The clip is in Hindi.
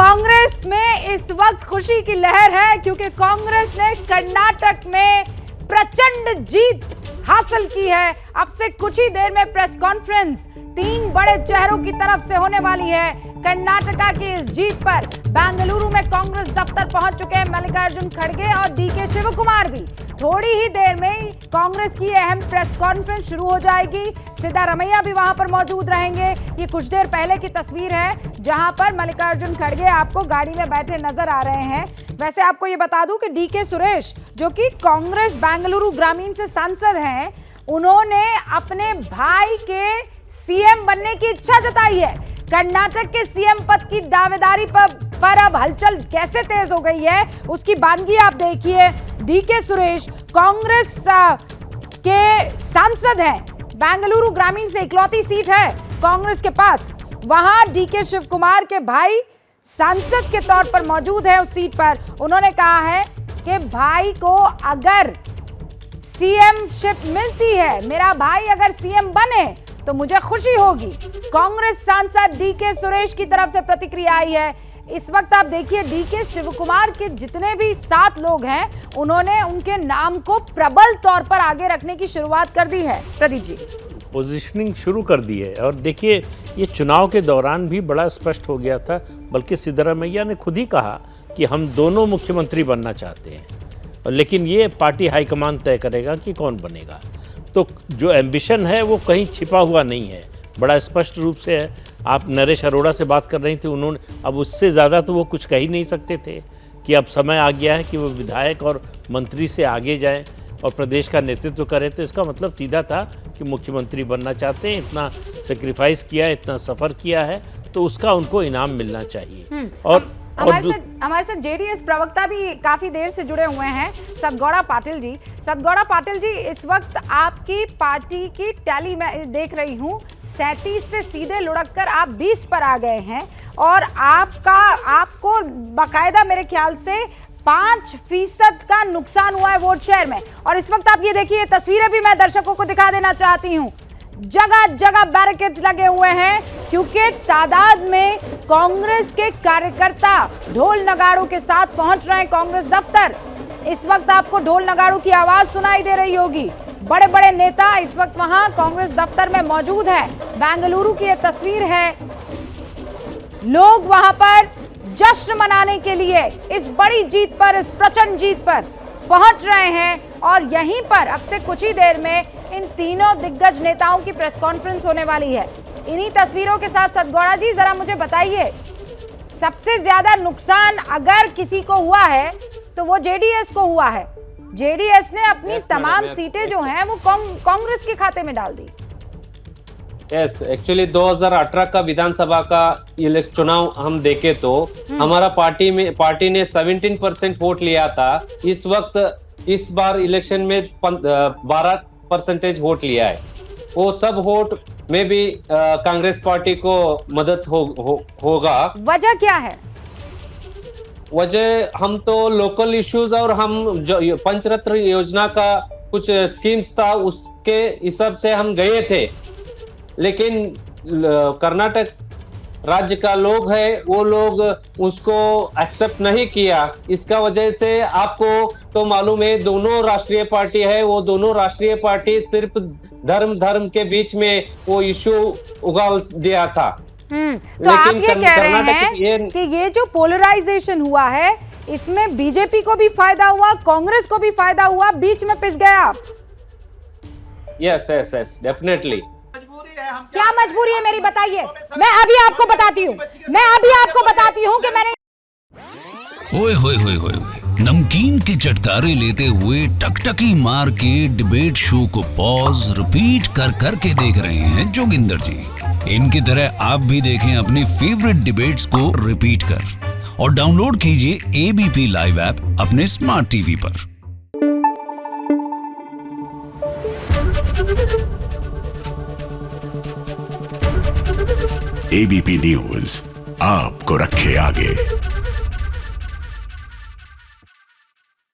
कांग्रेस में इस वक्त खुशी की लहर है क्योंकि कांग्रेस ने कर्नाटक में प्रचंड जीत हासिल की है। अब से कुछ ही देर में प्रेस कॉन्फ्रेंस 3 बड़े चेहरों की तरफ से होने वाली है। कर्नाटका की इस जीत पर बेंगलुरु में कांग्रेस दफ्तर पहुंच चुके हैं मल्लिकार्जुन खड़गे और डीके शिवकुमार भी। थोड़ी ही देर में कांग्रेस की अहम प्रेस कॉन्फ्रेंस शुरू हो जाएगी। सिद्धारमैया भी वहां पर मौजूद रहेंगे। ये कुछ देर पहले की तस्वीर है जहां पर मल्लिकार्जुन खड़गे आपको गाड़ी में बैठे नजर आ रहे हैं। वैसे आपको ये बता दूं कि डीके सुरेश जो कि कांग्रेस बेंगलुरु ग्रामीण से सांसद हैं, उन्होंने अपने भाई के सीएम बनने की इच्छा जताई है। कर्नाटक के सीएम पद की दावेदारी पर अब हलचल कैसे तेज हो गई है उसकी बानगी आप देखिए। डीके सुरेश कांग्रेस के सांसद हैं। बेंगलुरु ग्रामीण से इकलौती सीट है कांग्रेस के पास। वहां डीके शिवकुमार के भाई सांसद के तौर पर मौजूद है उस सीट पर। उन्होंने कहा है कि भाई को अगर सीएमशिप मिलती है, मेरा भाई अगर सीएम बने तो मुझे खुशी होगी। कांग्रेस सांसद डीके सुरेश की तरफ से प्रतिक्रिया आई है। इस वक्त आप देखिए डीके शिवकुमार के जितने भी 7 लोग हैं, उन्होंने उनके नाम को प्रबल तौर पर आगे रखने की शुरुआत कर दी है। प्रदीप जी, पोजीशनिंग शुरू कर दी है और देखिए ये चुनाव के दौरान भी बड़ा स्पष्ट हो गया था। बल्कि सिद्धारमैया ने खुद ही कहा कि हम दोनों मुख्यमंत्री बनना चाहते हैं, लेकिन ये पार्टी हाईकमान तय करेगा कि कौन बनेगा। तो जो एम्बिशन है वो कहीं छिपा हुआ नहीं है, बड़ा स्पष्ट रूप से है। आप नरेश अरोड़ा से बात कर रही थी, उन्होंने अब उससे ज़्यादा तो वो कुछ कह ही नहीं सकते थे कि अब समय आ गया है कि वो विधायक और मंत्री से आगे जाएं और प्रदेश का नेतृत्व करें। तो इसका मतलब सीधा था कि मुख्यमंत्री बनना चाहते हैं, इतना सेक्रीफाइस किया है, इतना सफ़र किया है, तो उसका उनको इनाम मिलना चाहिए। और हमारे साथ जेडीएस प्रवक्ता भी काफी देर से जुड़े हुए हैं, सतगौड़ा पाटिल जी। सतगौड़ा पाटिल जी, इस वक्त आपकी पार्टी की टैली मैं देख रही हूँ 37 से सीधे लुढ़ककर आप 20 पर आ गए हैं और आपको बाकायदा मेरे ख्याल से 5% का नुकसान हुआ है वोट शेयर में। और इस वक्त आप ये देखिए, तस्वीरें भी मैं दर्शकों को दिखा देना चाहती हूँ। जगह जगह बैरिकेड्स लगे हुए हैं क्योंकि तादाद में कांग्रेस के कार्यकर्ता ढोल नगाड़ों के साथ पहुंच रहे हैं कांग्रेस दफ्तर। इस वक्त आपको ढोल नगाड़ों की आवाज सुनाई दे रही होगी। बड़े बड़े नेता इस वक्त वहां कांग्रेस दफ्तर में मौजूद है। बेंगलुरु की यह तस्वीर है। लोग वहां पर जश्न मनाने के लिए इस बड़ी जीत पर, इस प्रचंड जीत पर पहुंच रहे हैं। और यहीं पर अब से कुछ ही देर में इन तीनों दिग्गज नेताओं की प्रेस कॉन्फ्रेंस होने वाली है। इन्हीं तस्वीरों के साथ सतगौड़ा जी, जरा मुझे बताइए, सबसे ज्यादा नुकसान अगर किसी को हुआ है तो वो जेडीएस को हुआ है। जेडीएस ने अपनी तमाम सीटें जो हैं वो कांग्रेस के खाते में डाल दी। यस, एक्चुअली 2018 का विधानसभा का चुनाव हम देखे तो हमारा पार्टी ने 17% वोट लिया था। इस वक्त इस बार इलेक्शन में 12% वोट लिया है। वो सब वोट में भी कांग्रेस पार्टी को मदद होगा। वजह क्या है? वजह हम तो लोकल इश्यूज और हम जो पंचरत्न योजना का कुछ स्कीम्स था उसके हिसाब से हम गए थे, लेकिन कर्नाटक राज्य का लोग है वो लोग उसको एक्सेप्ट नहीं किया। इसका वजह से आपको तो मालूम है दोनों राष्ट्रीय पार्टी है, वो दोनों राष्ट्रीय पार्टी सिर्फ धर्म के बीच में वो इश्यू उगाल दिया था। तो आप ये कह रहे हैं कि ये जो पोलराइजेशन हुआ है इसमें बीजेपी को भी फायदा हुआ, कांग्रेस को भी फायदा हुआ, बीच में पिस गए आप। Yes yes yes, definitely. क्या मजबूरी है मेरी, बताइए। मैं अभी आपको बताती हूँ कि मैंने ओए होए होए होए नमकीन के चटकारे लेते हुए टकटकी मार के डिबेट शो को पॉज रिपीट कर करके देख रहे हैं जोगिंदर जी। इनकी तरह आप भी देखें अपनी फेवरेट डिबेट्स को रिपीट कर और डाउनलोड कीजिए एबीपी लाइव ऐप अपने स्मार्ट टीवी पर। एबीपी न्यूज आपको रखे आगे।